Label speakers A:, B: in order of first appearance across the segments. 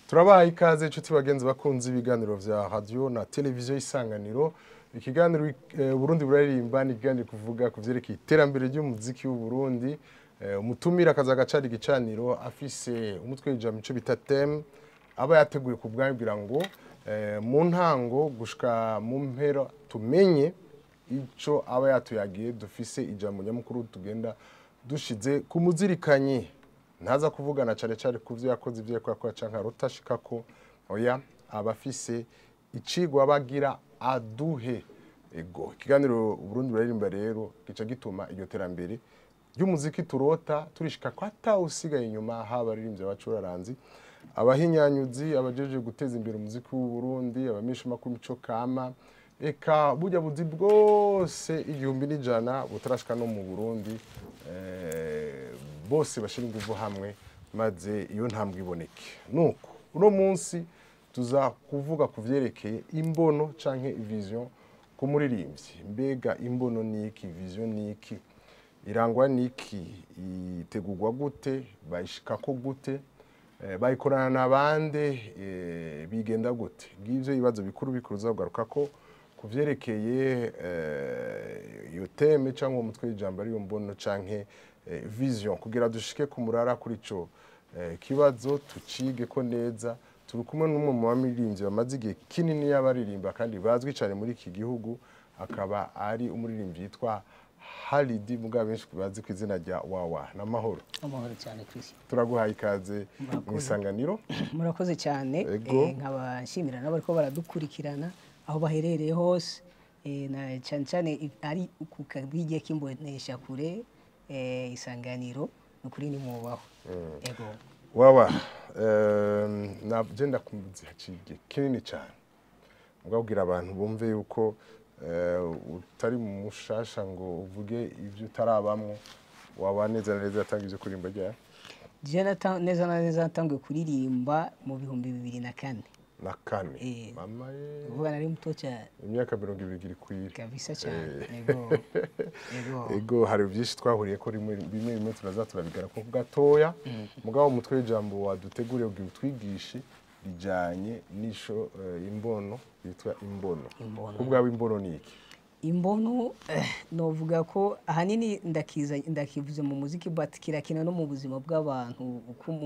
A: Turabaha ikaze inshuti bagenzi bakunze ibiganiro vya radio na televiziyo Isanganiro. Ikiganiro Burundi buraririmba ni ikiganiro kuvuga ku vyerekeye iterambere ry'umuziki w'u Burundi. Umutumira akaza gacari gicaniro afise umutwe w'ijambo ico bita theme aba yateguye ku bwabwira ngo mu ntango gushika mu mpera tumenye ico aba yatuyagiye dufise ijambo nyamukuru tugenda dushize ku muzirikanyi. Ntaza kuvugana cyane kuvyo yakoze ivyo yakora canka rutashikako oya abafise icigwa bagira aduhe ego ikiganiro Burundi buraririmba rero gica gituma iryo terambere ry'umuziki turota turishika ko atawusigaye inyuma haba aririmbye abacuraranzi abahinyanyuzi abajeje guteza imbere umuziki w'u Burundi abamisha makuru mico kama eka burya buzi bwose igihumbi n'ijana butarashika no mu Burundi bose bashira inguvu hamwe maze iyo ntambwe iboneke. Nuko uno munsi tuza kuvuga kuvyerekeye imbono canke vision ku muririmbyi. Mbega imbono niki, vision niki, irangwa niki, itegurwa gute, bayishikako gute, bayikorana nabande, bigenda gute. Ngivyo ibibazo bikuru bikuruza kugaruka ko kuvyerekeye iyo teme cyangwa umutwe w'ijambo ari yo mbono canke vision kugira dushike ku murara kuri ico kibazo tucige ko neza. Turi kumwe n'umwe mu bamiririmbyi bamaze igihe kinini y'abaririmba kandi bazwi cyane muri iki gihugu, akaba ari umuririmbyi yitwa Halidi muga benshi bazi ku izina rya Wawa. Namahoro.
B: Amahoro cyane Chris.
A: Turaguhaye ikaze mu Isanganiro.
B: Murakoze cyane nkabashimira n'abariko baradukurikirana aho baherereye hose na cyane ari ku kabige kimbonesha kure Isanganiro nukuri ni mubaho. Ego.
A: Wawa nagenda kumbuzi hacige kinini cyane. Mugabwira abantu bumve yuko utari mu mushasha ngo uvuge ivyo utarabamwe Wawa neza neza yatangije kurimba rya.
B: Je neza yatangiye kuririmba mu 2004.
A: Na kane mama
B: uvuga nari muto cyane
A: imyaka 20 kwiri
B: kabisa cyane
A: ego hari byinshi twahuriye ko bimwe turaza turabigara ko gatoya mugabo umutwe w'ijambo waduteguriye ubwo utwigishe bijanye nisho imbono bitwa imbono kubwawe imbono niki
B: imbono novuga ko ahanini ndakivuze mu muziki but kirakina no mu buzima bw'abantu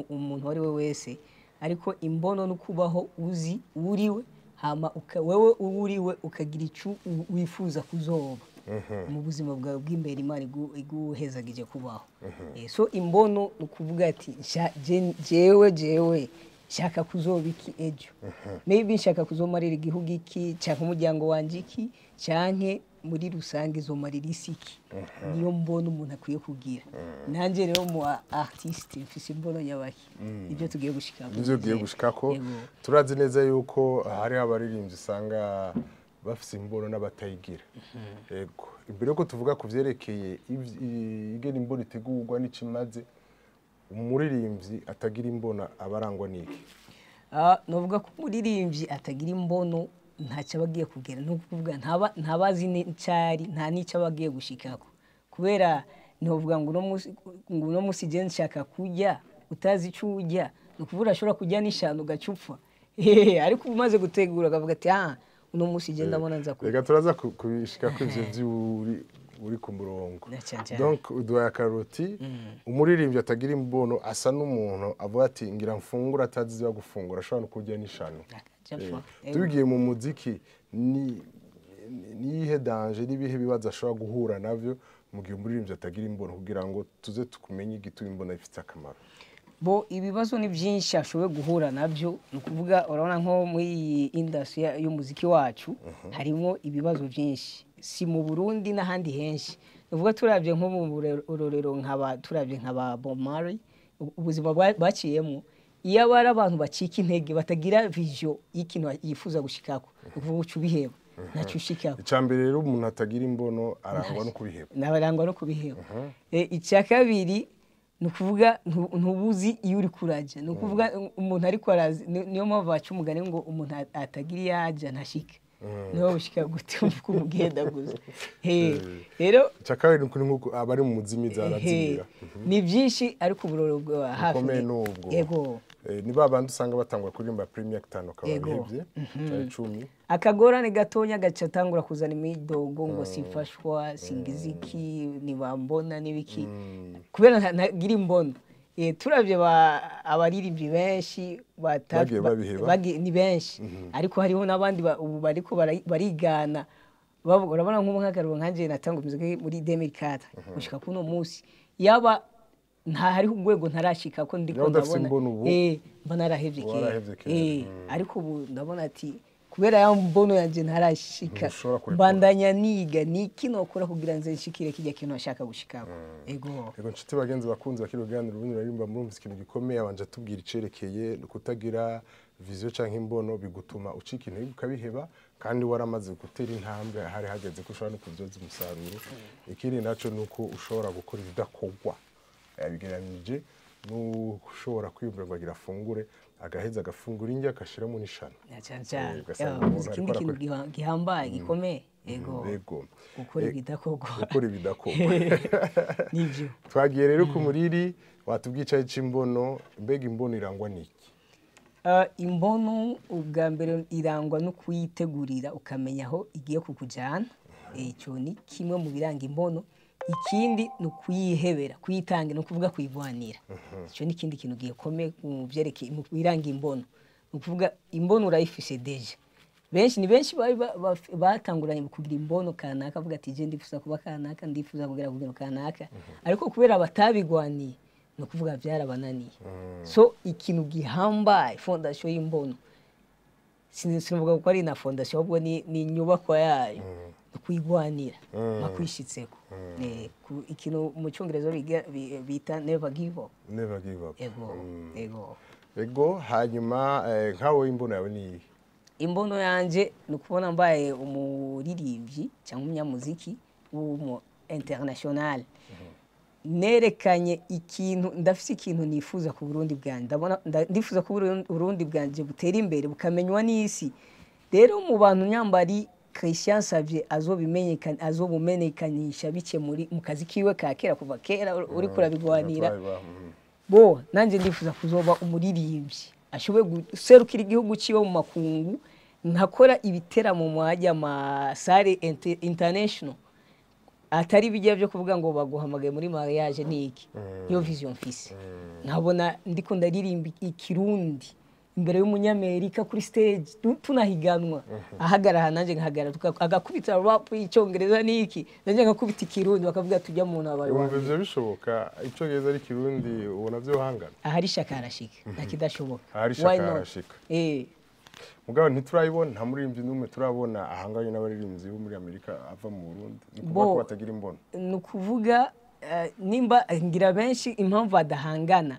B: umuntu wari we wese ariko imbono no kubaho uzi uriwe hama wewe uriwe ukagira icu wifuza kuzoba mu buzima bwawe bw'imbere Imana iguhezagije kubaho. So imbono ukuvuga ati jewe shaka kuzoba iki ejo, maybe shaka kuzomarira igihugu iki cyangwa umuryango wanje iki canke muri rusange izomarira isiki. Niyo mbono umuntu akwiye kugira. Nanje rero mu artiste mfise imbono nyabaki ibyo tugiye gushikako.
A: Ibyo tugiye gushikako turazi neza yuko hari abaririmbyi usanga bafise imbono n'abatayigira. Yego imbere ko tuvuga kuvyerekeye igena imbono itegurwa n'icimaze umuririmbyi atagira imbono abarangwa niki.
B: Novuga ko umuririmbyi atagira imbono ntacyo bagiye kugera no kuvuga ntabazi n'icari nta nicyo bagiye gushikako kubera novuga ngo no musi je nshaka kujya utazi ico ujya no kuvuga ashobora kujya n'ishano gacupfa ariko umaze gutegura akavuga ati uno musi je ndabona nza
A: ku reka turaza kubishika ko ivyo vyuri uri ku murongo. Donc udwa karoti umuririmbyi atagira imbono asa n'umuntu avuga ati ngira mfungura atazi yo gufungura ashobora kujya n'ishano. Tugiye mu muziki ni ihe danger nibihe bibaza ashobora guhura navyo mu gihe umuririmbyi atagira imbono kugira ngo tuze tukumenye igituma imbono ifite akamaro.
B: Bo ibibazo ni byinshi ashoboye guhura navyo nukuvuga urabona nko muri industry y'umuziki wacu harimo ibibazo byinshi si mu Burundi n'ahandi henshi. Nuvuga turavye nko mu rorero turavye nk'aba Bob Marley ubuzima baciyemo iyo abari abantu bacika intege batagira vision y'ikintu yifuza gushikako ukuvuga ucu biheba ntacyo ushikako.
A: Icambere rero umuntu atagira imbono arangwa no kubiheba.
B: Nabarangwa no kubiheba. Icya kabiri nukuvuga ntubuzi iyo uri kuraje nukuvuga umuntu ariko arazi niyo mpamvu baca umugani ngo umuntu atagira yaja ntashika. No ushika gute kumugenda guza. Rero
A: cyakabiri nuko abari mu muzimi zarazimira.
B: Ni byinshi ariko uburoro bwa hafi.
A: Komeye nubwo.
B: Yego.
A: ni babandi usanga batangura kuririmba premier gatano kabahevye cyane 10
B: akagorane gatonya gaca atangura kuzana imidogo ngo sifashwa singiziki nibambona nibiki kubera ntagira imbono turavye abaririmbyi benshi ni benshi ariko hariho nabandi ubu bariko barigana urabona nk'umuhagararo nkanje natanga umuziki muri 2004 gushika kuno munsi yaba nta hariho urwego ntarashika ko ndiko ndabona mba narahevye kera ariko ubu ndabona ati kubera ya mbono yanje ntarashika bandanya niga niki nokora kugira nze nshikire kijya kintu ashaka gushikako ego
A: nshuti bagenzi bakunze bakiruganira ubundi barimba murumva ikintu gikomeye abanje tubwira icerekeye kutagira vision canke imbono bigutuma ucika intege ukabiheba kandi waramaze gutera intambwe hari hageze ko ushobora no kuvyoza umusaruro ikindi naco nuko ushobora gukora ibidakogwa yabigeranije n'ushobora kwiyumvira ngo agira afungure agaheza agafungura indya akashiramo n'ishano
B: ikindi kintu gihambaye gikomeye ego gukora
A: ibidakogwa
B: nivyo
A: twagiye rero ku muriri watubwicaye c'imbono mbega imbono irangwa niki
B: imbono ubwa mbere irangwa no kuyitegurira ukamenya aho igiye kukujana icyo ni kimwe mu biranga imbono ikindi ni ukuyihebera kuyitanga no kuvuga kuyigwanira icyo ni ikindi kintu gikomeye mu byerekeye mu biranga imbono ni ukuvuga imbono urayifise deje ni benshi batanguranye kugira imbono kanaka avuga ati je ndifuza kuba kanaka ndifuza kugira kugera kanaka ariko kubera batabigwaniye no kuvuga byarabananiye so ikintu gihambaye fondation y'imbono sinavuga ko ari na fondation ahubwo ni inyubako yayo kuyigwanira makwishitseko ikintu mu cyongereza bita never give up
A: ego hanyuma nkawe imbono yawe ni
B: imbono yanje nukubona mbaye umuririmbyi cyangwa umunyamuziki w'umu international nerekanye ikintu ndafise ikintu nifuza ku Burundi bwanje ndabona ndifuza ku Burundi bwanje butera imbere bukamenywa n'isi rero mu bantu nyambari Christian Savye azobumenyekanisha bice mu kazi kiwe ka kera kuva kera uri kurabigwanira nanje ndifuza kuzoba umuririmbyi ashoboye guserukira igihugu ciwe mu makungu nkakora ibiteramo mu hajya sare international atari bijya byo kuvuga ngo baguhamagaye muri mariage niki yo vision fise nkabona ndiko ndaririmba ikirundi imbere y'umunyamerika kuri stage tunahiganwa ahagarara nanje nkahagarara agakubita rap y'icyongereza niki nanje ngakubita ikirundi bakavuga tujya mu nabari
A: wumva ivyo bishoboka icyongereza ari kirundi ubona byo hangana
B: ahari shakarashika nakidashoboka
A: ahari shakarashika mugabo ntiturayibona nta muririmbyi n'umwe turabona ahanganye n'abaririmbyi bo muri Amerika ava mu Burundi nikuvuga ko batagira imbono
B: nukuvuga nimba ngira benshi impamvu adahangana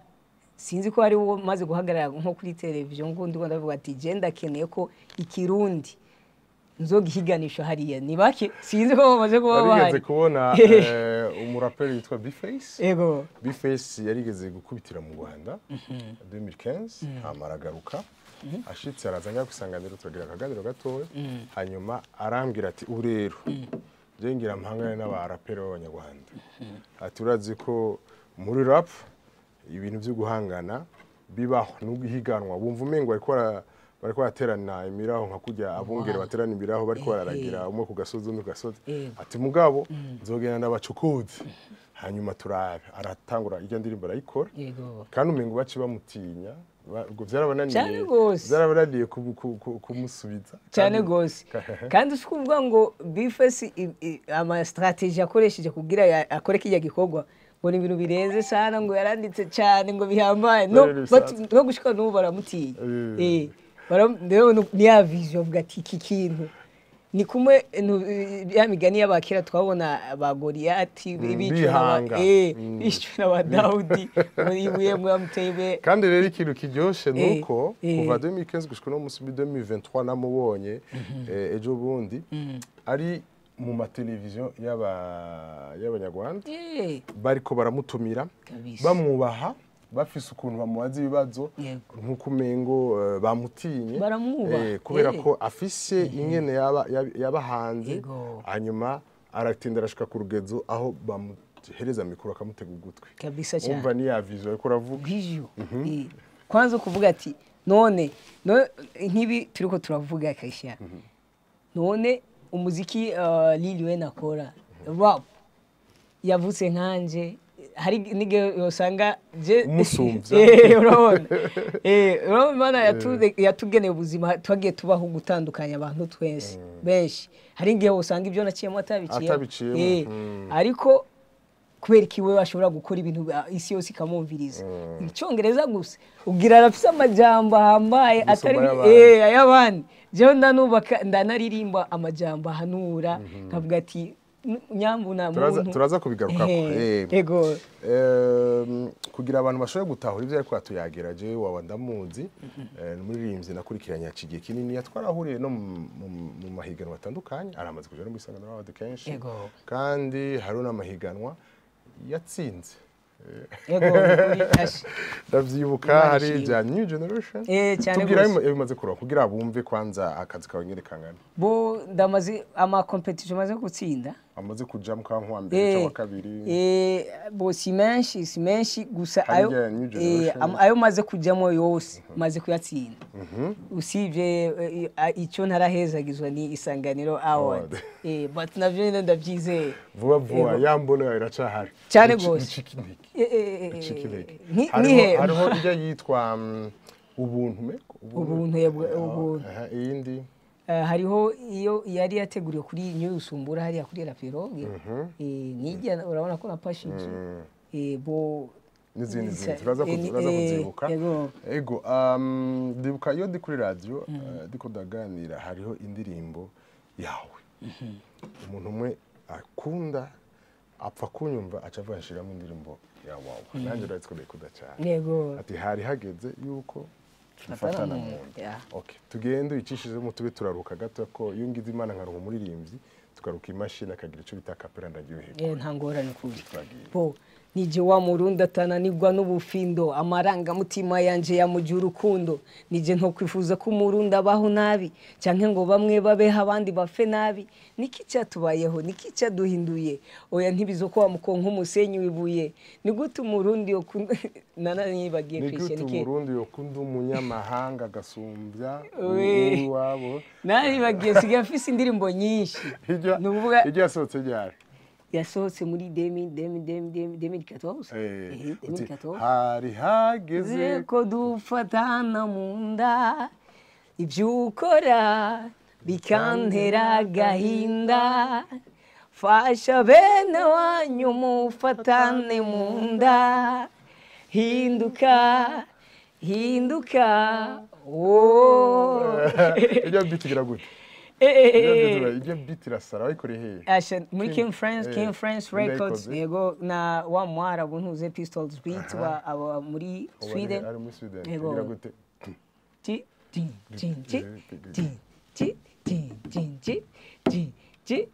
B: sinzi ko ari wo maze guhagarara nko kuri televiziyo ngo ndavuga ati je ndakeneye ko ikirundi nzogihiganisha hariya ni bake sinzi ko bamaze kuba bahari
A: yarigeze kubona umuraperi yitwa Bface
B: ego
A: Bface yarigeze gukubitira mu Rwanda 2015 amaragaruka ashitse arazanya gusanganira turagira akaganiro gatoya hanyuma arambwira ati urero je ngira mpangane n'abaraperi b'abanyarwanda ati urazi ko muri rap ibintu byo guhangana bibaho n'uguhiganwa bumva umengo bariko baraterana imiraho nka kujya abungere baterana imiraho bariko bararagira umwe ku gasozi undi ku gasozi ati mugabo nzogenda ndabacukuze hanyuma turabe aratangura ijya ndirimbo arayikora kandi umengo baci bamutinya ubwo byarabananiye kumusubiza
B: cyane gose kandi usikuvuga ngo Bface ama strategy akoresheje kugira akore kijya gikorwa ngo ni ibintu birenze sana ngo yaranditse cyane ngo bihambaye no gushika n'ubu baramutinya ni ya vision bwa iki kintu ni kumwe ya migani y'abakera twabona ba Goliath bicuna ba Daudi ibuye mwamutebe
A: kandi rero ikintu kiryoshe nuko kuva 2015 gushika no musi 2023 namubonye ejo bundi ari mu mateleviziyo y'abanyarwanda bariko baramutumira bamwubaha bafise ukuntu bamubaza ibibazo nk'uko umengo bamutinye kubera ko afise ingene yabahanze hanyuma aratinda arashika ku rugezo aho bamuhereza mikoro akamutega ugutwi
B: kabisa cyane
A: umva ni ya vision ariko uravuga
B: kwanza kuvuga ati none nk'ibi turiko turavuga Christian none umuziki Lil Wayne akora rap yavutse nkanje hari nige yosanga je
A: umusumvya
B: urabona urabona yatugeneye ubuzima twagiye tubaho gutandukanya abantu twese benshi hari ngiye usanga ibyo naciyemo atabiciye ariko kubera kiwe bashobora gukora ibintu isi yose ikamumviriza icyongereza gusa ugira arafise amajambo hambaye atari ayabandi je ndanubaka ndanaririmba amajambo hanura kavuga ati nyambuna muntu
A: turaza kubigaruka
B: yego
A: kugira abantu bashobora gutahura ivyo ariko atuyageraje wawe ndamuzi n'umuririmbyi nakurikiranye acigiye kinini yatwarahuriye no mu mahiganwa atandukanye aramaze kuja no mu Isanganiro Award kenshi kandi hari n'amahiganwa yatsinze
B: yego
A: ndavyibuka hari bya New Generation tugira bimaze kuronka kugira bumve kwanza akazi kawe nyene kangana
B: bo ndamaze ama competition maze gutsinda
A: amaze kuja mu kanwa mbere cyangwa kabiri
B: bo si menshi gusa ayo maze kujamo yose maze kuyatsinda usivye icyo ntarahezagizwa ni Isanganiro Award but navyo ndavyizeye
A: vuba yambona iracahari
B: cyane gose
A: hariho ijya yitwa ubuntu iyindi
B: hariho iyo yari yateguriwe kuri New Sumbura hariya kuri La Pirogue nijya urabona ko napashije bo
A: n'izindi turaza kuzibuka ego ndibuka iyo ndi kuri radio ndiko ndaganira hariho indirimbo yawe umuntu umwe akunda apfa kunyumva acavanshiramo indirimbo ya wawe nanjye ndatsiko ndikuda cyane
B: yego
A: ati hari hageze yuko tufatana mu nda okay tugende uyicishizemo tube turaruka gato ko iyo ngize imana nkaruka umuririmbyi tugaruka imashini akagira ico bita kapera ndagyohe
B: nta ngorane kuri bo nije wa Murundi atananirwa n'ubufindo amaranga mutima yanje yamugira urukundo nije nto kwifuza ko Murundi abaho nabi cyanke ngo bamwe babeho abandi bafe nabi niki cyatubayeho niki cyaduhinduye oya ntibizo ko wamukonka umusenyi wibuye ni gute Murundi yo nananibagiye Christian
A: niki Murundi yo kunda umunyamahanga gasumbya wabo
B: nanibagiye siga afise indirimbo nyinshi
A: nuvuga ijya yasohotse ryari
B: yasohotse muri 2014
A: hari hageze
B: ko dufatana mu nda ibyo ukora bikantera agahinda fasha bene wanyu mufatane mu nda hinduka
A: ijya bitigira gute ijya bitira sara wayikore he
B: muri King France Records yego na wa mwara buntuze Pistols Beat aba muri Sweden
A: ari muri Sweden bigira gute
B: ti ti ti ti ti ti ti ti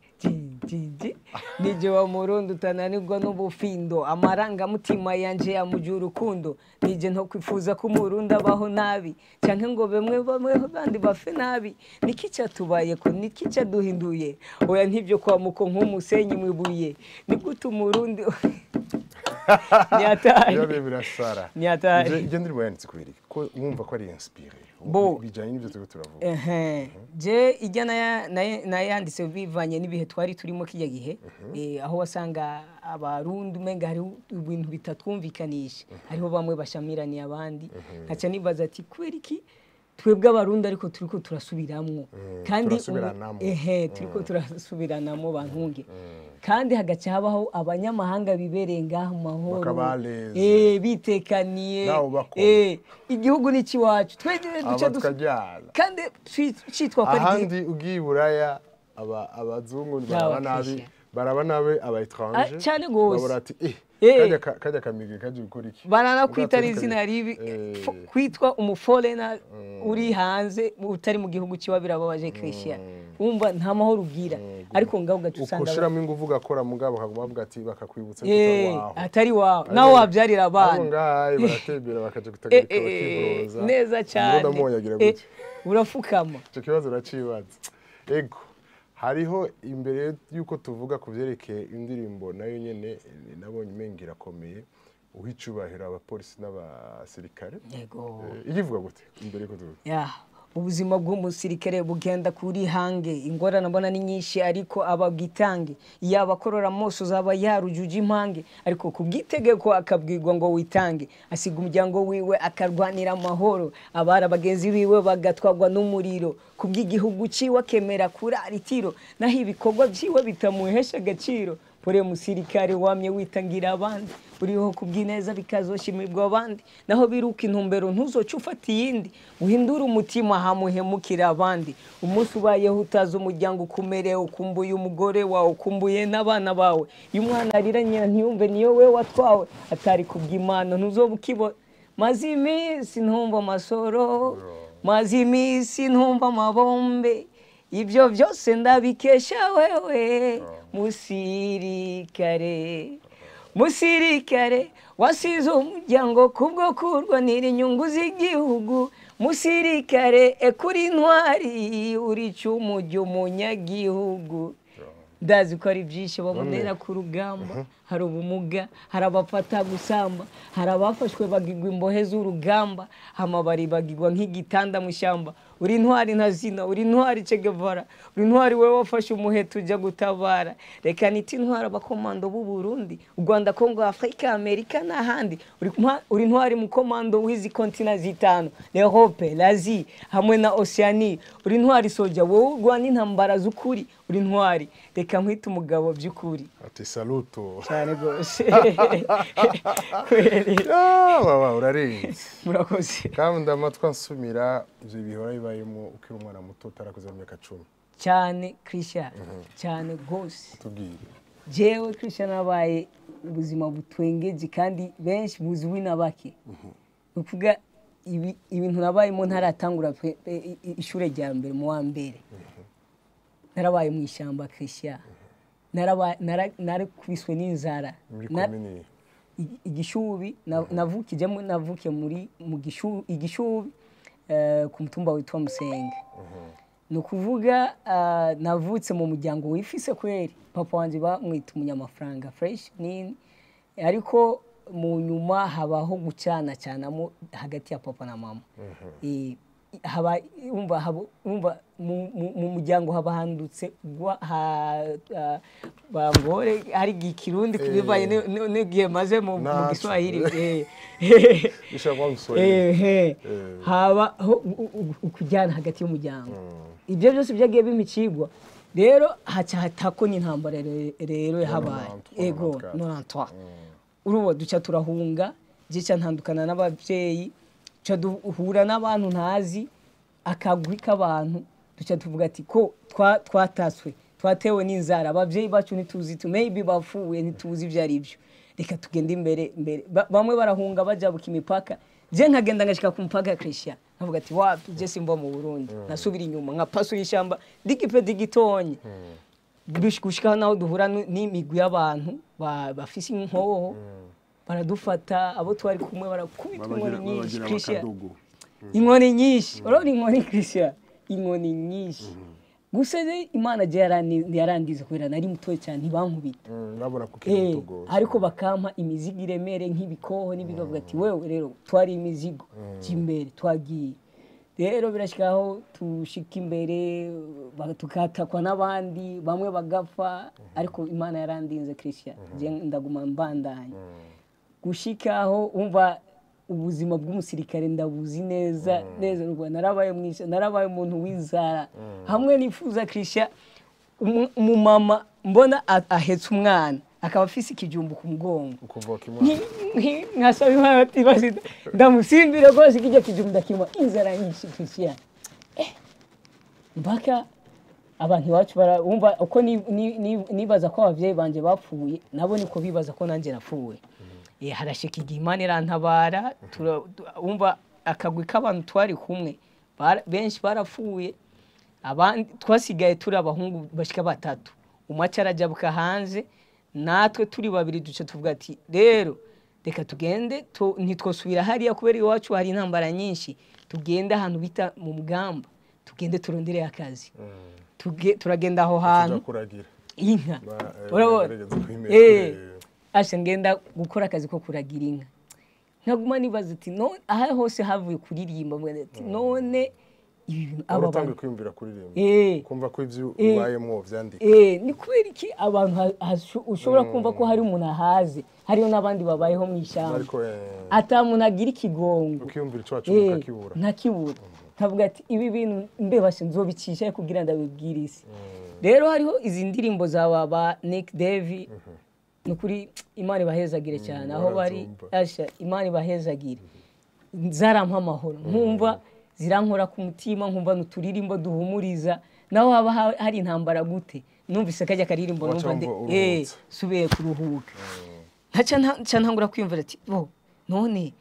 B: nije wa Murundi utananirwa n'ubufindo amaranga mutima yanje yamugira urukundo nije nto kwifuza ko Murundi abaho nabi cyanke ngo bamwe bandi bafe nabi niki cyatubaye ko niki cyaduhinduye oya ntibyo kwa muko nk'umusenyi mwibuye ni gute Murundi nyataye
A: yo birasara
B: nyataye
A: je ndiri yanditse kubiri ko wumva ko ari inspire bijanye n'ibyo tugo turavuga
B: je ijya nayanditse bivanye n'ibihe twari turimo kijya gihe aho wasanga abarundi umenga hari ibintu bitatwumvikanisha hariho bamwe bashamiraniye abandi nkaca nibaza ati kubera iki twebwe abarundi ariko turiko turasubiramwo kandi turiko turasubiranamo bantunge kandi hagaca habaho abanyamahanga bibereye ngaho mahoro bitekaniye igihugu ni kiwacu twegere duce kandi citwa ko
A: ahandi ugiye Buraya abazungu baraba nabe aba étranger
B: cyane gose
A: barati kajya kamige kaje gukora iki
B: baranakwita izina ribi kwitwa umuforeigner uri hanze utari mu gihugu kiwa birababaje Christian umva nta mahoro ugira ariko ngaho gatusanga
A: ukoshiramo ingufu gakora mugabo kaguma avuga ati bakakwibutsa
B: wawe atari wawe nawe wabyarira abana
A: ngaye baratebera bakaje gutagarika bakiboroza
B: neza cyane urafukama
A: cyo kibazo uracibaza ego hariho imbere yuko tuvuga ku byerekeye indirimbo nayo nyene nabonye mengira komeye uhicubahira abapolisi n'abasirikare
B: yego
A: igivuga gute imbere ko tuvuga
B: ubuzima bw'umusirikare bugenda kuri hange ingorane abona ni nyinshi ariko ababwitange yaba akorora mose uzaba yarujuje impange ariko kubwitegeko akabwirwa ngo witange asiga umuryango wiwe akarwanira amahoro abara bagenzi biwe bagatwagwa n'umuriro kubw'igihugu ciwe akemera kurara itiro naho ibikorwa byiwe bitamuhesha agaciro pore musirikare wamye witangira abandi uriho kubwineza bikazoshimirwa abandi naho biruka intumbero ntuzoca ufata iyindi uhindura umutima hamuhemukira abandi umunsi ubayeho utazi umuryango ukumereye ukumbuye umugore wawe ukumbuye n'abana bawe iyo umwana arira nyina ntiyumve niyo we watwawe atari kubw'Imana ntuzoba ukibona maze iminsi ntumva amasoro maze iminsi ntumva amabombe ibyo byose ndabikesha wewe musirikare wasize umuryango kubwo kurwanira inyungu z'igihugu musirikare ekuri intwari uri cumu ry'umunyagihugu ndazi ko ari byinshi babonera ku rugamba hari ubumuga hari abafata gusamba hari abafashwe bagigwa imbohe z'urugamba hamabari bagigwa nk'igitanda mu shyamba uri intwari ntazina uri intwari Che Guevara uri intwari wewe wafashe umuheto ujya gutabara reka niti intwari abakomando b'u Burundi u Rwanda Kongo Afrika Amerika n'ahandi uri intwari mu komando w'izi kontina zitanu l'Europe l'Asie hamwe na Oceanie uri intwari soja wowe urwana intambara z'ukuri uri intwari reka nkwita umugabo by'ukuri
A: ati saluto
B: cyane gose
A: urarenze
B: murakoze
A: kandi amatwa nsumira ivyo bihora bibayemo ukiri umwana muto utarakuza imyaka 10
B: cyane Christian cyane gose
A: tubwire
B: jewe Christian nabaye ubuzima butwengeje kandi benshi buziwi nabake ukuga ibintu nabayemo ntaratangura ishure rya mbere mu wa mbere narabaye mu ishyamba Christian narakubiswe n'inzara igishubi navukiye muri igishubi ku mutumba witwa Musenge no kuvuga navutse mu muryango wifise kweri papa wanje bamwita umunyamafaranga fresh nini ariko mu nyuma habaho gucana cyanamo hagati ya papa na mama haba umva mu muryango habahandutse bangore ari gikirundi kibivaye negiye maze mu Giswahili haba ukujyana hagati y'umuryango ibyo byose byagiye bimicigwa rero hatako n'intambara rero yahabaye ego 93 urubo duca turahunga gica ntandukana n'abavyeyi duca duhura n'abantu ntazi akagwi k'abantu duca tuvuga ati ko twataswe twatewe n'inzara abavyeyi bacu ntituzi maybe bafuwe ntituzi ivyo ari byo reka tugende imbere bamwe barahunga bajabuka imipaka je nkagenda ngashika ku mpaka Christian navuga ati wapi je simba mu Burundi nasubira inyuma nka paso y'ishamba digipe digitonye gushika naho duhura n'imigwi y'abantu bafise inkoho baradufata abo twari kumwe barakubita inkoni nyinshi Christian inkoni nyinshi urabona inkoni Christian inkoni nyinshi guseze Imana je yarandize kubera nari mutoye cyane ntibankubita
A: nabona kukiri muto
B: ariko bakampa imizigo iremere nk'ibikoho n'ibigavuga ati wewe rero twari imizigo cy'imbere twagiye rero birashikaho tushika imbere tukatakwa n'abandi bamwe bagapfa ariko Imana yarandinze Christian je ndaguma mbandanye gushikaho umva ubuzima bw'umusirikare ndabuzi neza neza narabaye umuntu w'inzara hamwe nifuza Christian umumama mbona ahetse umwana akaba afise ikijumbu ku mugongo
A: ukuvuka imana
B: nkasaba Imana ati basi ndamusimbire rwose kijya kijumbu ndakima inzara nyinshi Christian mbaka abantu bacu barumva uko nibaza ko abavyeyi banje bapfuye nabo niko bibaza ko nanje napfuye harashika Imana irantabara umva akagwi k'abantu twari kumwe benshi barapfuye abandi twasigaye turi abahungu bashika batatu umaca arajabuka hanze natwe turi babiri duce tuvuga ati rero reka tugende ntitwosubira hariya kubera iwacu hari intambara nyinshi tugende ahantu bita mu mugamba tugende turondere akazi turagenda aho hantu inka urabona asha ngenda gukora akazi ko kuragira inka nkaguma nibaza ati no aha hose havuye kuririmba mbona ati none ibi bintu aba
A: Abatangiye kwiyumvira kuririmba kumva ko ivyo ubayemo vyandika
B: ni kubera iki abantu ushobora kumva ko hari umuntu ahaze hariyo n'abandi babayeho mu ishyamba
A: ariko
B: ata muntu agira ikigongo
A: ukiyumvira ico wacu ukakibura
B: ntakibura kavuga ati ibi bintu mbebashe nzobicisha kugira ndabibwira isi rero hariho izi ndirimbo za ba Nick Davy nukuri Imana ibahezagire cyane aho bari asha Imana ibahezagire zarampa amahoro nkumva zirankora ku mutima nkumva nuturirimbo duhumuriza naho haba hari intambara gute numvise kajya karirimbo numva subiye kuruhuka ntaca ntangura kwiyumvira ati none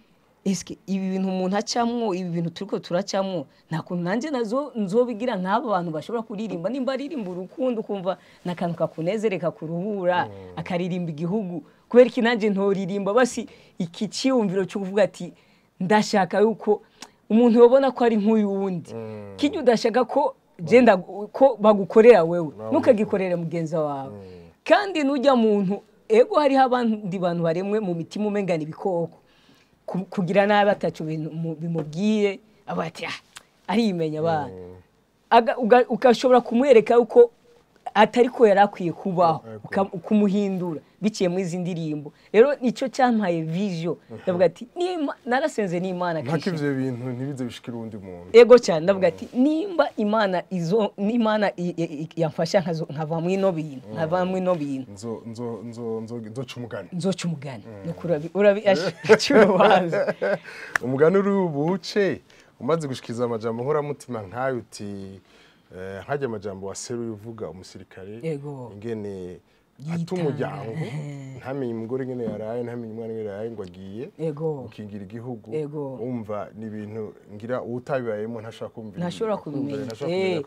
B: eske ibi bintu umuntu acamwo ibi bintu turiko turacamwo nakuntu nanje nazo nzobigira nk'abo bantu bashobora kuririmba nimba aririmba urukundo kumva nakantu kakunezereka kuruhura akaririmba igihugu kubera iki nanje ntoririmba basi iki ciyumviro cyo kuvuga ati ndashaka yuko umuntu yobona ko ari nk'uyundi kijya udashaka ko genda ko bagukorera wewe nukagikorera mugenza wawe kandi nujya muntu ego hari abandi bantu baremwe mu mitima umengana ibikoko kugira nabi atacu bimubwiye abati arimenya bana ukashobora kumwereka uko atari ko yarakwiye kubaho kumuhindura biciye mu izi ndirimbo rero nico cyampaye vision ndavuga ati narasenze n'Imana
A: kishi ivyo bintu ntibize bishikira undi muntu
B: ego cyane ndavuga ati nimba Imana n'Imana yamfasha nkava mu ino bintu nkava mu ino bintu nzoca umugani urabi acyurubanza
A: umugani uri ubuce umaze gushikiza amajambo nkora mutima nkayo uti hajya amajambo waseruye uvuga umusirikare ingene atumujyango ntamenye umugore ngene yaraye ntamenye umwana ngene yaraye ngo agiye ukingira igihugu umva ni ibintu ngira utabibayemo ntashaka kumva
B: ntashobora kubimenya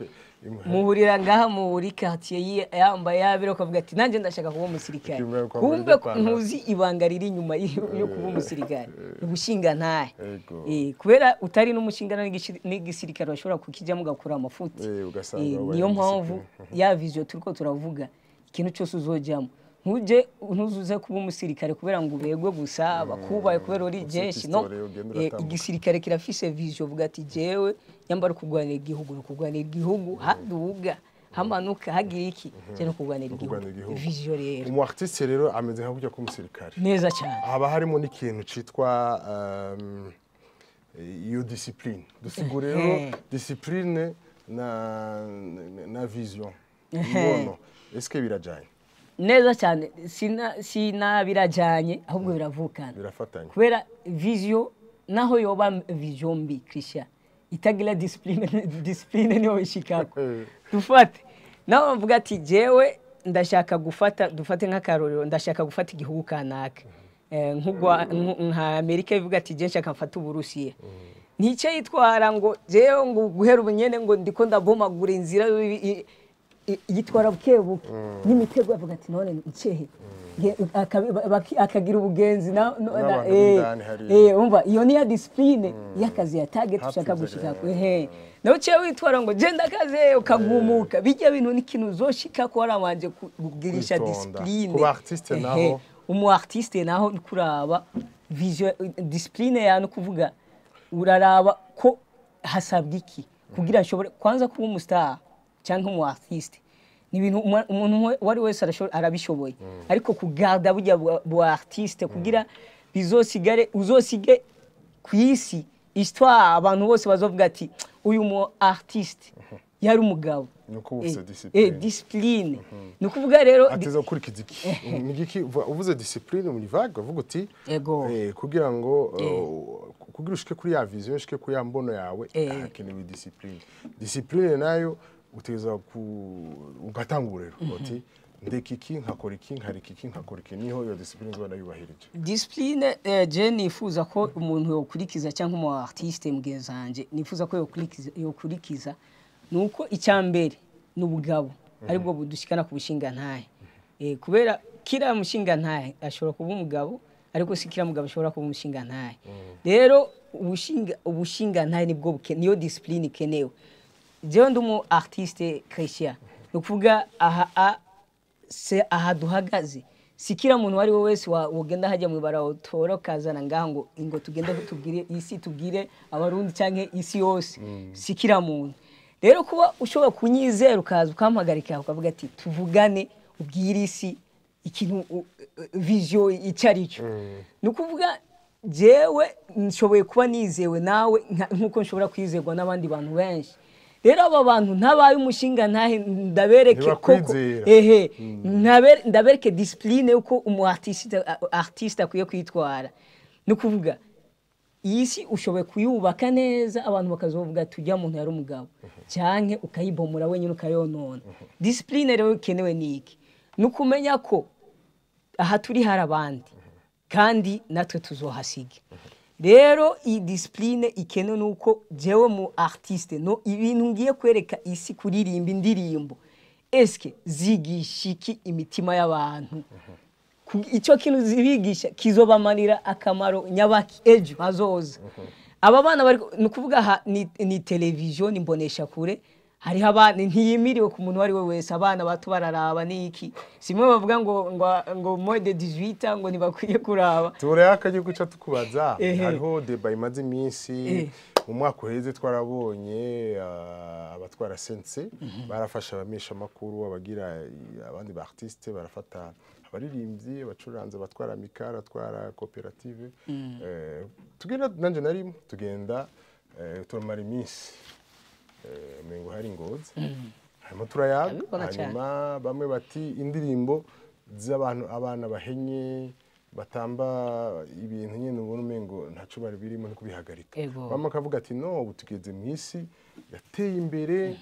B: muhurira ngaha mu buri quartier yambaye yabiro kavuga ati nanje ndashaka kuba umusirikare kumbe ntuzi ibanga riri inyuma yo kuba umusirikare ubushinga ntahe kubera utari n'umushingana n'igisirikare bashobora kukijyamo gakura amafuti niyo mpamvu ya vision turiko turavuga ikintu cyose uzojyamo ntuzuze kuba umusirikare kubera ngo ubegwe gusa bakubaye kubera uri jeshi no igisirikare kirafise vision vuga ati jewe nyambara kugwanira igihugu haduga hamanuka hagira iki cyane kugwanira igihugu vision rero
A: umu artiste rero ameze nka kujya ku musirikare
B: neza cyane
A: haba harimo n'ikintu citwa iyo discipline dusigure rero discipline na vision mbono eske birajanye
B: neza cyane sina birajanye ahubwo biravukana
A: birafatanye
B: kubera vision naho yoba vision mbi Christian itagira discipline niyo ishikako dufate naho mvuga ati jewe ndashaka dufate nk'akarorero ndashaka gufata igihugu kanaka nka Amerika ivuga ati je nshaka mfata Uburusiya nice yitwara ngo jewe ngo guhera ubunyene ngo ndiko ndabomagura inzira yitwara bukebuke n'imitego avuga ati none ncehe akagira ubugenzi umva iyo ni ya discipline y'akazi ya target ushaka gushika nawe cyo witwara ngo genda kaze ukagumuka bijya bintu n'ikintu uzoshika ko waramanje kugirisha discipline
A: ku artiste naho
B: umu artiste naho kuraba vision discipline ya no kuvuga uraraba ko hasabwa iki kugira ashobore kwanza kuba umustar cyangwa umu artiste ni ibintu umuntu wari wese arabishoboye ariko kugarda burya bwa artiste kugira uzosige kwisi histoire abantu bose bazovuga ati uyu mu artiste yari umugabo
A: nuko ufite discipline
B: discipline nukuvuga rero
A: ateza gukurikiza iki nigiki uvuze discipline muri vague uvuga uti kugira ngo kugira ushike kuri ya vision ushike kuri ya mbono yawe hakenewe discipline nayo uteza ugatangurira uti ndeka iki nkakora iki nkareka iki nkakora iki niho iyo discipline zona yubahirije
B: discipline je nifuza ko umuntu yokurikiza cyangwa umu artiste mugezanje nifuza ko yokurikiza nuko icyambere n'ubugabo aribwo budushikana ku bushinga ntahe kubera kira mushinga ntahe ashobora kuba umugabo ariko sikira mugabo ashobora kuba umushinga ntahe rero ubushinga ntahe nibwo niyo discipline kenewe jewe ndumu artiste Christian nukuvuga aha duhagaze sikira muntu wari we wese wogenda hajya mu barawutoro kazana ngaha ngo tugende tubwire isi tubwire abarundi canke isi yose sikira muntu rero kuba ushobora kunyizera ukaza ukampagarika ukavuga ati tuvugane ubwire isi ikintu vision icarico nukuvuga jewe nshoboye kuba nizewe nawe nkuko nshobora kwizerwa n'abandi bantu benshi rero aba bantu ntabaye umushinga ntahe ndabereke koko ndabereke discipline uko umu artiste akwiye kwitwara nukuvuga isi ushoboye kuyubaka neza abantu bakazovuga tujya muntu yari umugabo cyanke ukayibomora wenyine ukayonona discipline rero kenewe niki nukumenya ko aha turi harabandi kandi natwe tuzohasiga rero i discipline ikenewe nuko jewe mu artiste no ibintu ngiye kwereka isi kuririmba indirimbo eske zigishiki imitima y'abantu icyo kintu zibigisha kizobamarira akamaro nyabaki ejo hazoza aba bana bari nukuvuga ni television imbonesha kure hari abana ntiyimiriwe ku muntu wari we wese abana bato bararaba niki simwe bavuga ngo moins de 18 ngo nibakwiye kuraba
A: tore akaje guca tukubaza hariho deba imaze iminsi mu mwaka uheze twarabonye abatwara sense barafasha abamisha makuru abagira abandi ba artiste barafata abaririmbyi abacuranze batwara mikara atwara cooperative tugenda nanje narimo tugenda turumara iminsi mengo hari ngozi harimo turayaga hanyuma bamwe bati indirimbo z'abantu abana bahenye batamba ibintu nyene ubona mengo ntaco bari birimo no kubihagarika bamwe akavuga ati no ubutugeze mwisi yateye imbere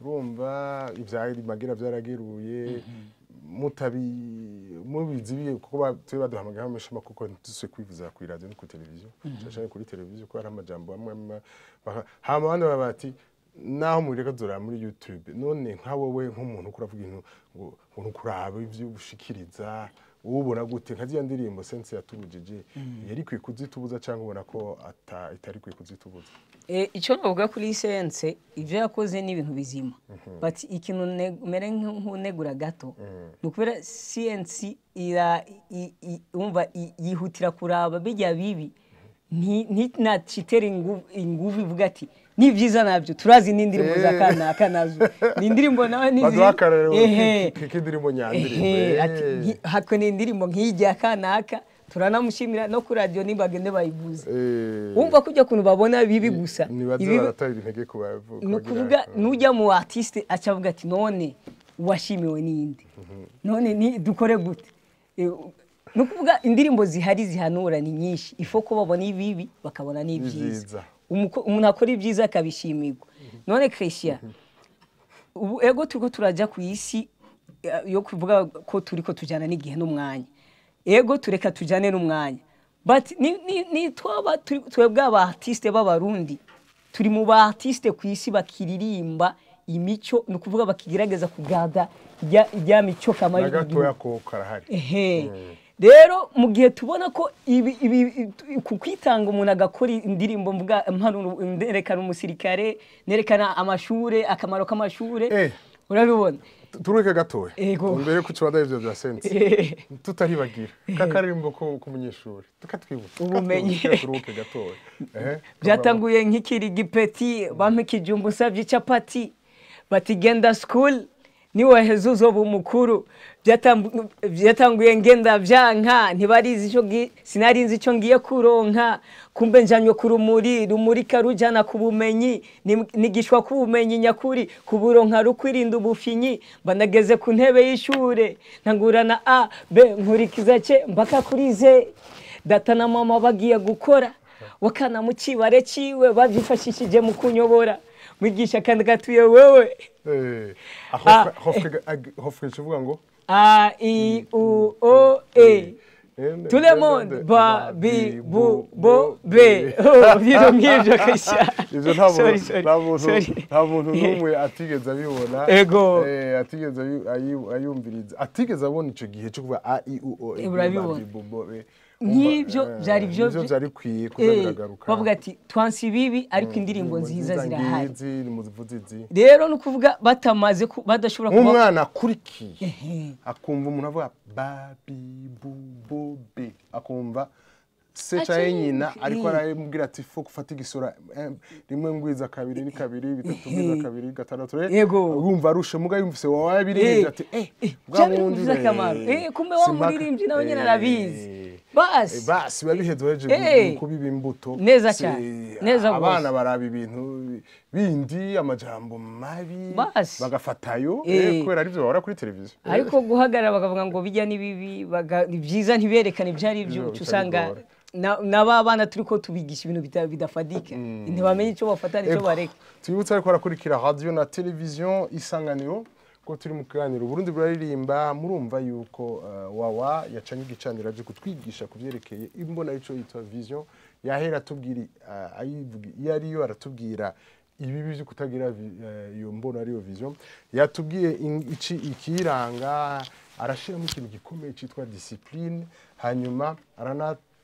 A: urumva ivyari magira byarageruye mubizibiye kuko twe baduhamagaye amashama kuko ntuse kwivuza ku radio no ku televiziyo cyane kuri televiziyo ko hari amajambo amwe hama bandi babati naho mureka dora muri YouTube none nka wowe nk'umuntu ukuravuga ibintu ngo kuraba ivyo ubushikiriza ubona gute nka ziya ndirimbo sense yatubujije yari kwikuzitubuza cyangwa ubona ko itari kwikuzitubuza
B: icyo navuga kuri sense ivyo yakoze ni ibintu bizima but ikintu mere nk'unegura gato nukubera CNC umva yihutira kuraba bijya bibi ntinacitere inguvu ivuga ati ni byiza nabyo turazi n'indirimbo za kanaka nazo ni indirimbo nawe nizi
A: kindirimbo nyandirimbo
B: ati hakwe ni indirimbo nk'ijya kanaka turanamushimira no ku radio nibagende bayivuze umva kujya kuntu babona bibi gusa
A: ibi baratari intege kubavuga
B: no kuvuga nujya mu artiste acavuga ati none washimiwe n'indi none ni dukore gute no kuvuga indirimbo zihari zihanura ni nyinshi ifoko babona ibibi bakabona n'ibyiza umuntu akora ibyiza akabishimirwa none Christian ubu ego turiko turaja ku isi yo kuvuga ko turiko tujana n'igihe n'umwanya ego tureka tujane n'umwanya but ni twebwe aba artiste b'abarundi turi mu ba artiste ku isi bakiririmba imico no kuvuga bakigerageza kugada ijya mico kamari
A: gatoya ko karahari
B: rero mu gihe tubona ko kukwitanga umuntu agakora indirimbo mvuga impanuro nderekana umusirikare nerekana amashure akamaro k'amashure urabibona
A: turuke gatoya mbere ku cibanda ivyo bya sense tutahibagira kakarimbo ko kumunyeshuri tukatwibuka
B: ubumenyi
A: turuke gatoya
B: byatanguye nk'ikiri gipeti bampekije umusavye capati batigenda school ni wahezuzo bumukuru byatanguye ngenda byanka ntibarizi ico sinarinzi ico ngiye kuronka kumbe njanywe ku rumuri karujana ku bumenyi nigishwa ku bumenyi nyakuri kuburonka rukwirinda ubufinyi banageze ku ntebe y'ishure ntangurana a b nkurikiza ce mbaka kurize data na mama bagiye gukora wakana mu cibare ciwe bavyifashishije mu kunyobora mwigisha kandi gatuye wewe
A: hofre kivuga ngo
B: a i u o e tout le monde ba bi bu bo be biro nk'ivyo Christian
A: ivyo nta muntu n'umwe atigeze abibona atigeze ayumviriza atigeze abona ico gihe cyo kuva a i u o e ba bi bu bo be
B: nk'ibyo byari byo
A: byari kwiye kuzagaragaruka
B: bavuga ati twansi bibi ariko indirimbo nziza zirahari
A: rero
B: no kuvuga batamaze badashobora
A: kuba umwana kurikiye akumva umuntu avuga babi bubobe akumva secha yenyina ariko arayimubwira ati fo gufata igisura rimwe ngwiza kabiri ni kabiri bitatu ngwiza kabiri gatandatu urumva arushe muga yumvise wawe birinde ati
B: bwamundi kumbe wa muririmbyi nawe nyine arabizi
A: basi babihedoje kubiba imbuto
B: neza cyane neza
A: abana baraba ibintu bindi amajambo mabi bagafatayo kubera ari byo bahora kuri televiziyo
B: ariko guhagarara bakavuga ngo bijya nibibi byiza ntiberekane ibyari byo usanga naba bana turiko tubigisha ibintu bidafadika ntibamenye icyo bafata n'icyo bareka
A: twibutsa ariko barakurikira radio na televiziyo Isanganiro ko turi mu kiganiro Burundi buraririmba murumva yuko wawa yacanye igicaniro aje kutwigisha kuvyerekeye imbona ico yitwa vision yahera tubwiri ayivuga yariyo aratubwira ibibi byo kutagira iyo mbona ariyo vision yatubwiye ici ikiranga arashiramo ikintu gikomeye citwa discipline hanyuma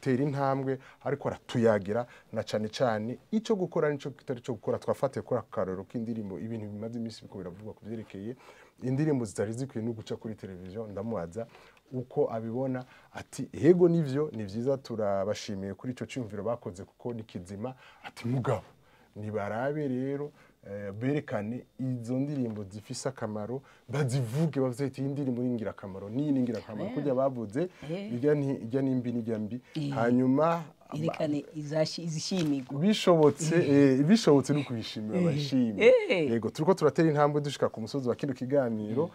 A: tera intambwe ariko aratuyagira na cyane icyo gukora nico kitari cyo gukora twafate kora karoro k'indirimbo ibintu bimaze iminsi biko biravugwa kuvyerekeye indirimbo zitari zikwiye no guca kuri televiziyo ndamubaza uko abibona ati yego nivyo ni vyiza turabashimiye kuri ico cyumviro bakoze kuko nikizima ati mugabo nibarabe rero berekane izo ndirimbo zifise akamaro bazivuge bavuze ati indirimbo ningira akamaro ningira akamaro kujya bavuze ijya nimbi n'ijya mbi hanyuma
B: irekane izishimirwa
A: bishobotse no kubishimira abashimye yego turiko turatera intambwe dushika ku musozi wa kino kiganiro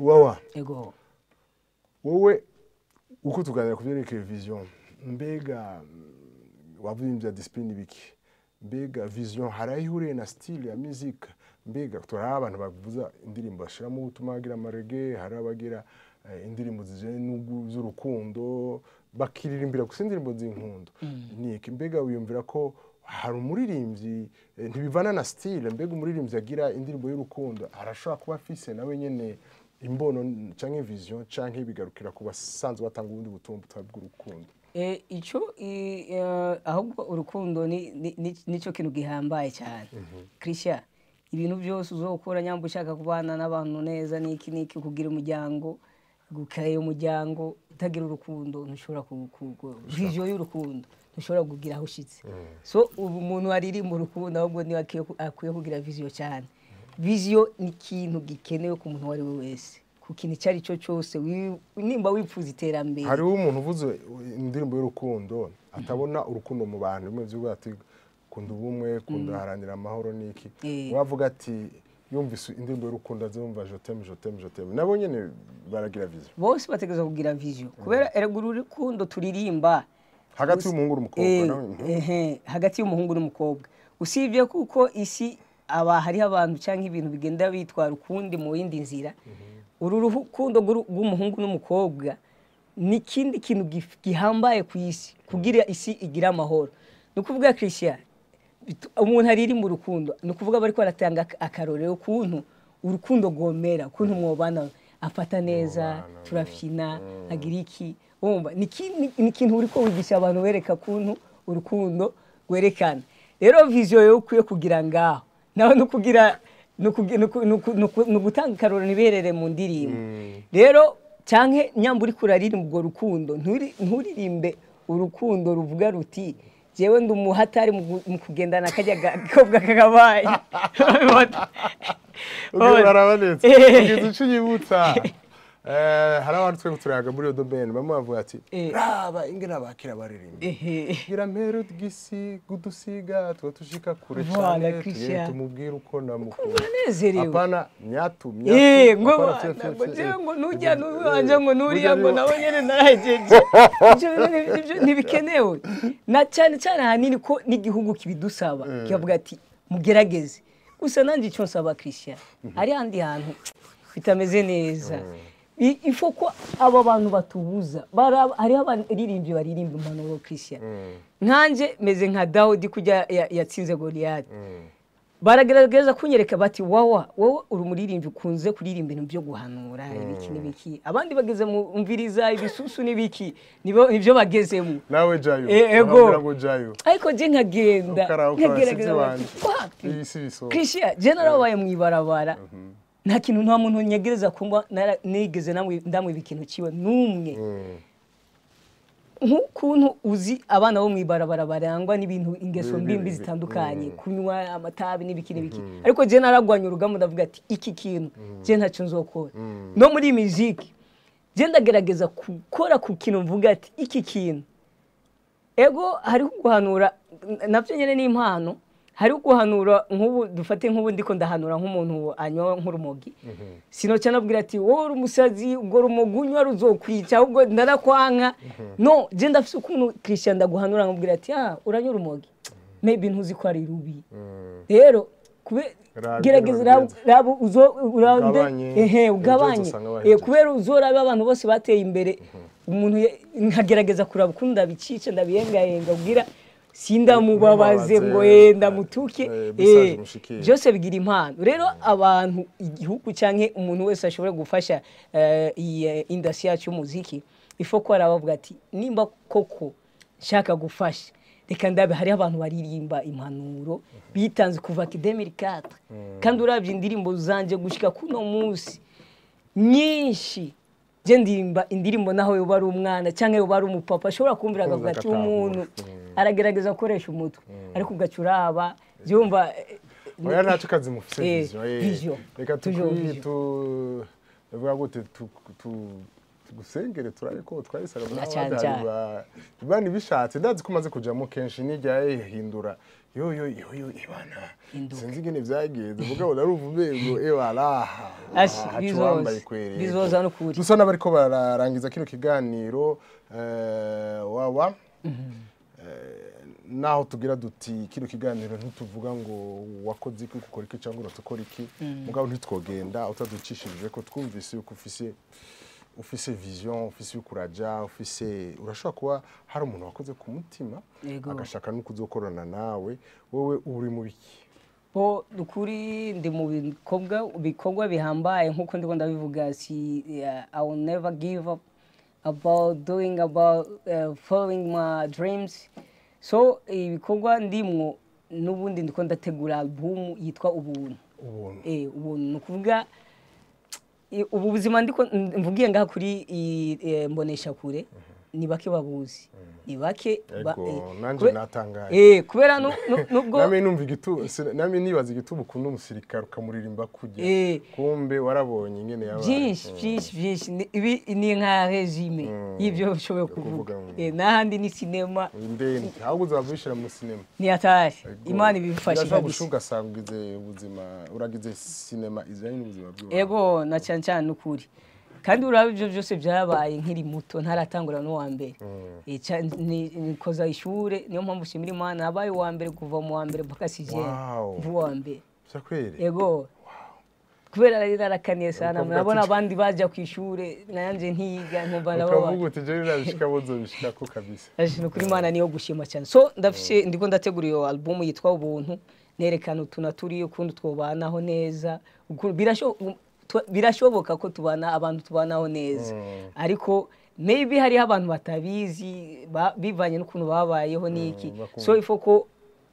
A: wawa
B: yego
A: wowe uko tuganira ku byerekeye vision mbega wavuye discipline biki mbega vision harayihuriye na style ya musique mbega turaba abantu bavuza indirimbo bashiramo ubutumwa bagira amarege hari abagira indirimbo zijanye z'urukundo bakiririmbira gusa indirimbo z'inkundo niki mbega wiyumvira ko hari umuririmbyi ntibivana na style mbega umuririmbyi agira indirimbo y'urukundo arashobora kuba afise nawe nyene imbono canke vision canke bigarukira ku basanzwe batanga ubundi butumwa bw'urukundo
B: icyo ahubwo urukundo nicyo kintu gihambaye cyane Christian ibintu byose uzokora nyamba ushaka kubana n'abantu neza niki kugira umuryango gukaya umuryango utagira urukundo ntushobora vision y'urukundo ntushobora kugira aho ushitse so ubu umuntu aririmba urukundo ahubwo ni akwiye kugira vision cyane vision ni ikintu gikenewe ku muntu wari wese kukintu cyari cyo cyose nimba wipfuza iterambere
A: hari umuntu uvuze indirimbo y'urukundo atabona urukundo mu bantu bimwe byo ati kunda ubumwe kunda haranira amahoro niki wavuga ati yumvise indirimbo y'urukundo azumva je t'aime nabo nyene baragira vision
B: bose bategeza kugira vision kubera eraguru urukundo turirimba
A: hagati y'umuhungu n'umukobwa nawe
B: hagati y'umuhungu n'umukobwa usibye kuko isi hari abantu cyangwa ibintu bigenda bitwara ukundi mu yindi nzira uru rukundo rw'umuhungu n'umukobwa ni kindi kintu gihambaye ku isi kugira isi igira amahoro no kuvuga Christian umuntu ariri mu rukundo no kuvuga bari ko aratanga akarorero kuntu urukundo gomera kuntu mwobana afata neza turafina agira iki umva ni kintu uri ko wigisha abantu wereka kuntu urukundo gwerekana rero vision yo kuye kugira ngaho nawe no kugira nugutanga karoro niberere mu ndirimbo rero canke nyamburi kuraririmba ubwo rukundo nturirimbe urukundo ruvuga ruti jewe ndumuhatari mu kugendana kajya gakobwa kagabaye
A: urabanetse ugize uco nyibutsa hari abantu twe kuturaga muri domaine bamwe bavuga ati raba ingena bakira baririmba gira mpero gisi gudusiga two tushika kure cyane tumubwira uko namukunda apana nyatu
B: ngo nujya nuwanje ngo nuriya ngo nawe nyene narahejeje ibyo ntibikenewe na cyane hanini ko n'igihugu kibidusaba kivuga ati mugerageze gusa nanje icyo nsaba Christian ari handi hantu bitameze neza ifo ko abo bantu batubuza hari abaririmbyi baririmba impanuro Christian nkanje meze nka Daudi kujya yatsinze Goliath baragerageza kunyereka bati wowe uri umuririmbyi ukunze kuririmba ibintu byo guhanura ibiki n'ibiki abandi bageze mu mviriza ibisusu n'ibiki nibyo bagezemo
A: nawe jayo
B: ego
A: jayo
B: ariko je nkagenda nkagerageza Christian je narabaye mwibarabara nta kintu nta muntu nyegereza kumba nigeze ndamwe ikintu kiwe numwe nk'ukuntu uzi abana bo mwibarabara barangwa n'ibintu ingeso mbimbi zitandukanye kunywa amatabi n'ibiki ariko je naragwanya urugamba ndavuga ati iki kintu je ntacyo nzokora no muri muziki je ndagerageza gukora ku kintu mvuga ati iki kintu ego hari guhanura navyo nyene n'impano hari guhanura nk'ubu dufate nk'ubu ndiko ndahanura nk'umuntu anywa nk'urumogi sino cyane abwira ati wowe umusazi ubwo rumogi unywa ruzokwica ahubwo ndarakwanka no je ndafise ukuntu Christian ndaguhanura ngubwira ati uranywa urumogi maybe ntuzi ko ari rubi rero gerageza rabo ugabanye kubera uzoraba abantu bose bateye imbere umuntu nkagerageza kuraba ukunda bicice ndabiyengayenga ubwira sinda mubabaze ngo yenda mutuke byose bigira impano rero abantu igihugu cyanke umuntu wese ashobora gufasha iyi industry yacu y'umuziki ifo ko arabavuga ati nimba koko shaka gufasha reka ndabe hari abantu baririmba impanuro bitanze kuva 2004 kandi uravye indirimbo zanje gushika kuno munsi nyinshi je ndimba indirimbo naho yo bari umwana cyangwa yo bari umupapa ashobora kumvira akavuga ati umuntu aragerageza gukoresha umutwe ariko ugacuraba byumva
A: oya ntacyo kazi mufise
B: vision
A: reka bavuga gute tugusengere turabe ko twarisara bani bishatse ndazi ko maze kujamo kenshi nijya hindura yo ibana sinzi ngene byagenze mugabo naruvumego ebaraha
B: bizoza no kuri
A: dusa nabariko bararangiza kino kiganiro wawa naho tugira duti kino kiganiro ntituvuga ngo wakoze iki ukora iki cyangwa urakora iki mugabo ntitwogenda utaducishije ko twumvise uko ufise vision ufise ukuraja ufise urashobora kuba hari umuntu wakoze ku mutima agashaka no kuzokorana nawe wowe uri mu biki
B: dukuri ndi mu bikorwa bihambaye nkuko ndiko ndabivuga si I will never give up about following my dreams so ibikorwa ndimwo nubundi ndiko ndategura album yitwa ubuntu nukuvuga ubu buzima ndiko mvugiye ngaha kuri mbonesha kure ni bake babuzi ni bake
A: nanje natangaye
B: kubera nubwo
A: nami numva nami nibaza igitubu kuno umusirikare ukamuririmba kujya kumbe warabonye ingene yaba
B: byinshi ibi ni nka regime y'ibyo ushoboye kuvuga n'ahandi ni cinema
A: ndende ahubwo uzabishira mu cinema
B: ni atari imana ibifashe
A: kabisa ugasanga ubuzima uragize cinema izanye n'ubuzima bwawe
B: ego na cyane n'ukuri kandi urabe ibyo byose byabaye nkiri muto ntaratangura no wa mbere nikoza ishure niyo mpamvu shimira Imana abaye wa mbere kuva mu wa mbere mpaka sije wa mbere ego kubera rero arakaniye sana murabona abandi baje ku ishure nanje ntiga nkumva nabo
A: ukavuga uti je nabishika bozo bishika ko kabisa
B: ashino kuri Imana niyo gushima cyane so ndafishe ndiko ndategura iyo album yitwa ubuntu nerekana tunaturi ukundi twobanaho neza birashoboka ko tubana abantu tubanaho neza ariko maybe hari abantu batabizi bivanye n'ukuntu babayeho niki so ifo ko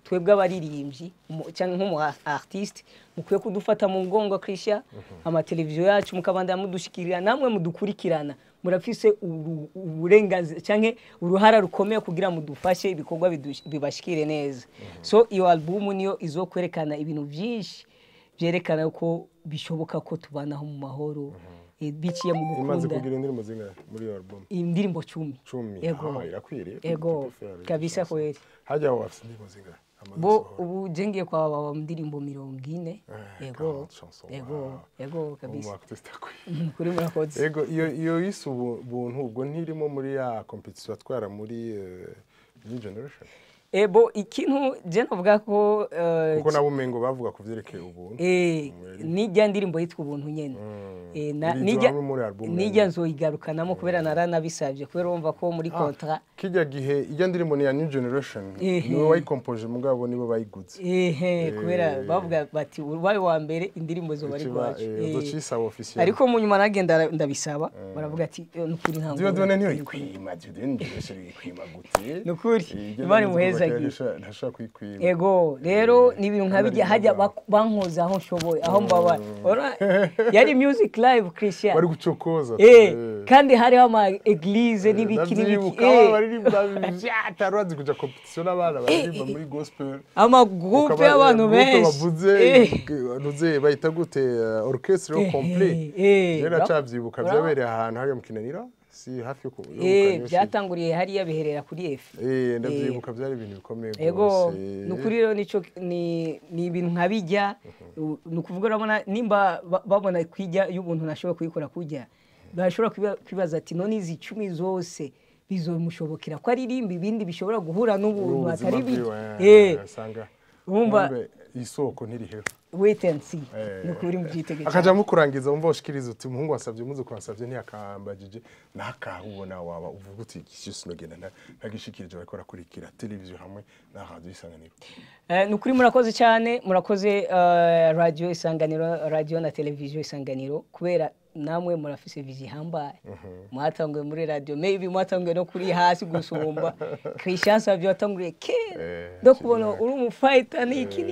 B: twebwe abaririmbyi cyangwa nk'umu artiste mukwiye kudufata mu ngongo Christian amateleviziyo yacu mukabanda mudushikirira namwe mudukurikirana murafise uburenganzira cyangwa uruhara rukomeye kugira mudufashe ibikorwa bibashikire neza so iyo album niyo izokwerekana ibintu byinshi byerekana ko bishoboka ko tubanaho mu mahoro biciye mu gukunda
A: imaze kugira indirimbo zingahe muri iyo album
B: indirimbo 10
A: yego irakwiriye
B: ego kabisa kweli
A: hajya wafite indirimbo zingahe
B: ubu jengiye kwa baba indirimbo 40 ego kabisa kuri murakoze
A: ego iyo yisu ubuntu ubwo ntirimo muri ya competition atwara muri new generation
B: Bo ikintu je novuga ko
A: kuko nabo mengo bavuga kuvyerekeye ubuntu
B: nijya ndirimbo yitwa ubuntu nyene nijya nzoyigarukanamo kubera naranabisabye kubera urumva ko muri contrat
A: kijya gihe ijya ndirimbo ni ya New Generation niwe wayikompoje mugabo nibo bayiguze
B: kubera bavuga bati ubaye wa mbere indirimbo zo bari kwacu
A: uzocisaba officiel
B: ariko mu nyuma nagenda ndabisaba baravuga ati nukuri ntango
A: ziba done niyo ikwima ikwima gute
B: nukuri imana muheza
A: ntashaka kuyikwima
B: ego rero ni ibintu nkabijya hajya bankoza aho nshoboye aho mbaba yari music live Christian
A: bari gucokoza
B: kandi hari ama eglise n'ibiki
A: atarazi kuja competition n'abana baririmba muri gospel
B: ama groupe y'abantu benshi
A: nuze bayita gute orchestre complet rero acavyibuka byabereye ahantu hari mu Kinanira si hafi yo
B: byatanguriye hari yabiherera kuri F
A: ndavyibuka byari ibintu bikomeye
B: ego nukuri rero nico ni ibintu nkabijya nukuvuga urabona nimba babona kwijya y'ubuntu nashobora kuyikora kujya bashobora kwibaza ati none izi 10 zose bizomushobokera ko aririmba ibindi bishobora guhura n'ubuntu atari
A: asanga
B: umva
A: isoko ntiriheho
B: wait and see nukuri mbyitegereje
A: akaja mukurangiza umva ushikiriza uti umuhungu wasavye umuze kwansavye ntiyakambajije nakahubona waba uvuga uti cyose nogenda ntagishikirije bakora kurikira televiziyo hamwe na radio Isanganiro
B: nukuri murakoze cyane murakoze radio Isanganiro radio na televiziyo Isanganiro kubera namwe murafise vizi hambaye mwatanguye muri radio maybe mwatanguye no kuri hasi gusumba Christian savyo atanguriye kera ndo kubona uri mu fighter n'iki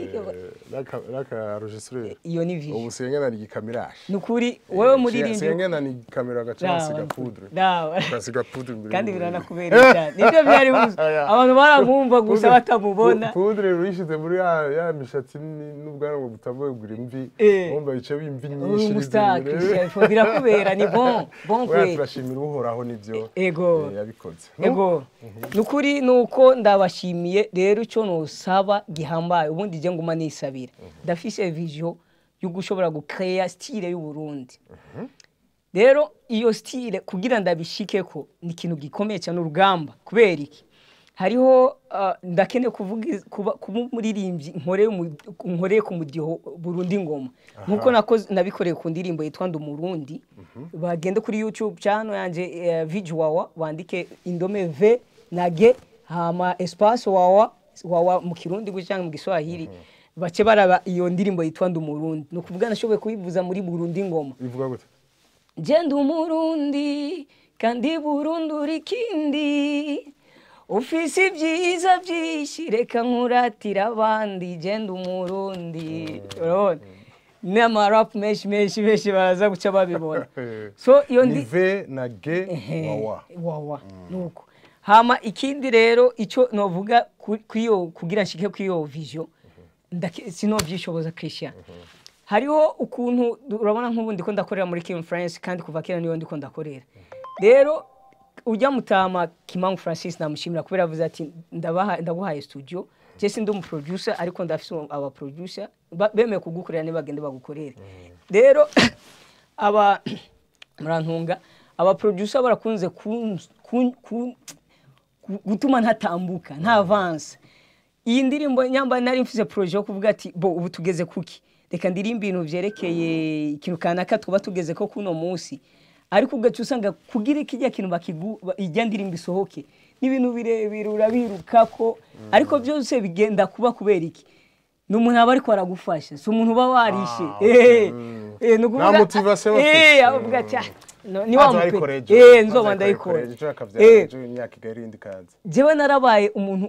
A: laka registre
B: iyo ni vi
A: ubusengena ni gikameraje
B: nukuri wewe muririmbi
A: sengena ni kamera gacasiga poudre gacasiga poudre
B: kandi biranakubera cyane nibyo byari buze abantu baramwumva gusa batamubona
A: poudre rishize muri ya mishatsi n'ubwanwa butavuye gura imvi bomba bice bimvi nyinshi birakubera ni bon kwe turashimira uhoraho nivyo yabikoze
B: ego nukuri nuko ndabashimiye rero ico nosaba gihambaye ubundi je nguma nisabira ndafise vision yo gushobora gucreate style y'u Burundi rero iyo style kugira ndabishikeko ni ikintu gikomeye cyane urugamba kubera iki hariho ndakene kuvuga kumuririmbyi nkoreye ku mudiho Burundi ngoma nkuko nabikoreye ku ndirimbo yitwa Ndumurundi bagende kuri YouTube channel yanje video wawa bandike indome V na G hama espace wawa mu Kirundi gucanga mu Giswahili bace baraba iyo ndirimbo yitwa Ndumurundi no kuvuga nashoboye kubivuza muri Burundi ngoma
A: bivuga gute
B: je Ndumurundi kandi Burundi urikindi ufise ibyiza byinshi reka nkuratira abandi genda umurundi nama rap meshi baraza guca babibona so iyo
A: ndi V na G
B: wawa nuko hama ikindi rero ico novuga kuyo kugira nshike kuyo vision sinovyishoboza Christian hariho ukuntu urabona nk'ubundi ko ndakorera muri Kim France kandi kuva kera niyo ndiko ndakorera rero ujya mutama Kimangu Francis namushimira kubera avuze ati ndaguhaye studio je sindi umu producer ariko ndafise aba producer bemeye kugukorera nibagende bagukorera rero aba murantunga aba producer barakunze gutuma ntatambuka nta avance iyi ndirimbo nyamba nari mfise projet yo kuvuga ati bo ubu tugeze kuki reka ndirimba ibintu vyerekeye ikintu kanaka tuba tugeze ko kuno munsi ariko ugacu usanga kugira ikijya kintu ijya ndirimba isohoke n'ibintu birebire urabirukako ariko byose bigenda kuba kubera iki n'umuntu aba ariko aragufasha so umuntu uba warishe
A: no kuvuga na motivation
B: avuga ati ni wa mupere nzoba ndayikora
A: imyaka igarindi kaza
B: jewe narabaye umuntu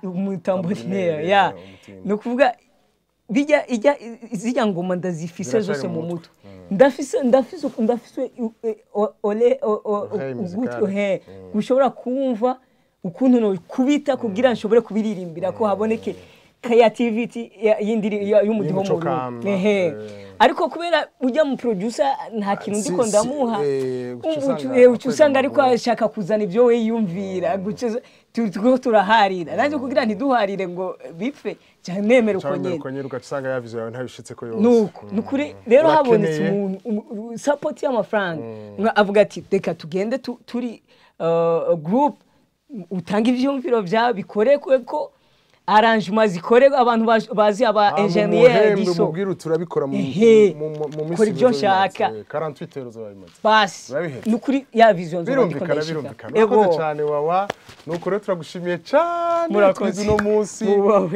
B: umutambolinera ya no kuvuga bijya zijya ngoma ndazifise zose mu muto ndafise ole gushobora kumva ukuntu no kubita kugira nshobore kubiririmbira ko haboneke creativity y'umudiho mu ariko kubera ujya mu producer nta kintu ndiko ndamuha usanga ariko ashaka kuzana ibyo we yumvira turaharira nanjye kugira ntiduharire ngo bipfe cyane nemera uko nyene
A: ugasanga yavize yawe ntabishitse ko yose
B: nuko nukuri rero habonetse umuntu support y'amafaranga avuga ati reka tugende turi group utanga ivyumviro vyawe bikorekwe ko arrangement zikorerwa abantu bazi aba engineer
A: diso mubwira turabikora mu
B: kora ibyo nshaka
A: 48 heures zabimaze
B: basi nukuri ya vision zo
A: birumvikana ego cyane wawa nuko rero turagushimiye cyane twize no munsi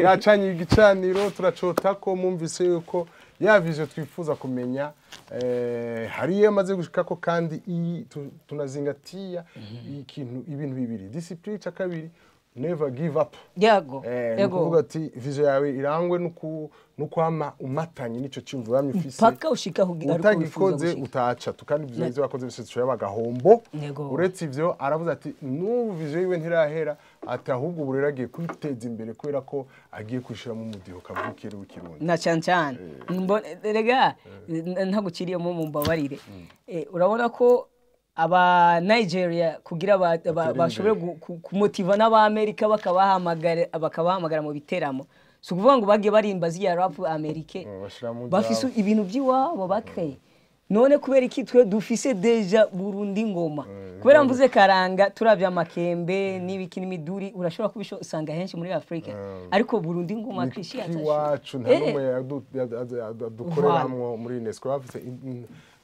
A: yacanye igicaniro turacota ko mumvise yuko ya vision twifuza kumenya hariye amaze gushikako kandi tunazingatiya ibintu bibiri discipline ca kabiri never give up
B: yego
A: kuvuga ati vision yawe irangwe nukwama umatanye nico cyumva bamifise
B: paka ushika
A: utagikoze utaca tukandi vision izo bakoze bise cyo y'abagahombo uretse ivyo aravuze ati n'ubu vision yiwe ntirahera ati ahubwo burera agiye kwiteza imbere kubera ko agiye kwishira mu mudiho kavukire w'ikirundi
B: na cyane rega ntaguciriye mu mbabarire urabona ko aba Nigeria kugira bashobore kumotiva n'abamerika bakabahamagara mu biteramo so kuvuga ngo bagiye barimba ziya rap Amerike bafise ibintu by'iwabo bakaye none kubera iki twe dufise deja Burundi ngoma kubera mvuze karanga turavya makembe n'ibiki n'imiduri urashobora kubisanga henshi muri Afrika ariko Burundi ngoma Krishi
A: yacu nta numwe dukoreramwo muri UNESCO bafise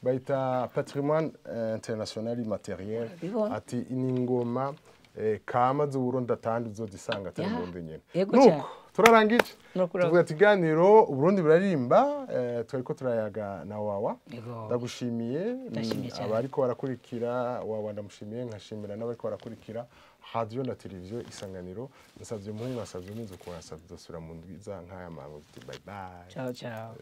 A: baita patrimoine international immatériel ati iningoma kama z'Uburundi atandi uzodisanga atari Burundi nyene nuko turarangije tuvuga ati ganiro Uburundi buraririmba twariko turayaga na wawa ndagushimiye abariko barakurikira wawa ndamushimiye nkashimira n'abariko barakurikira radio na televiziyo Isanganiro nasavye muhungu nasavye muzo ko nasavye dosura mu ndwiza nkaya mango bye bye
B: ciao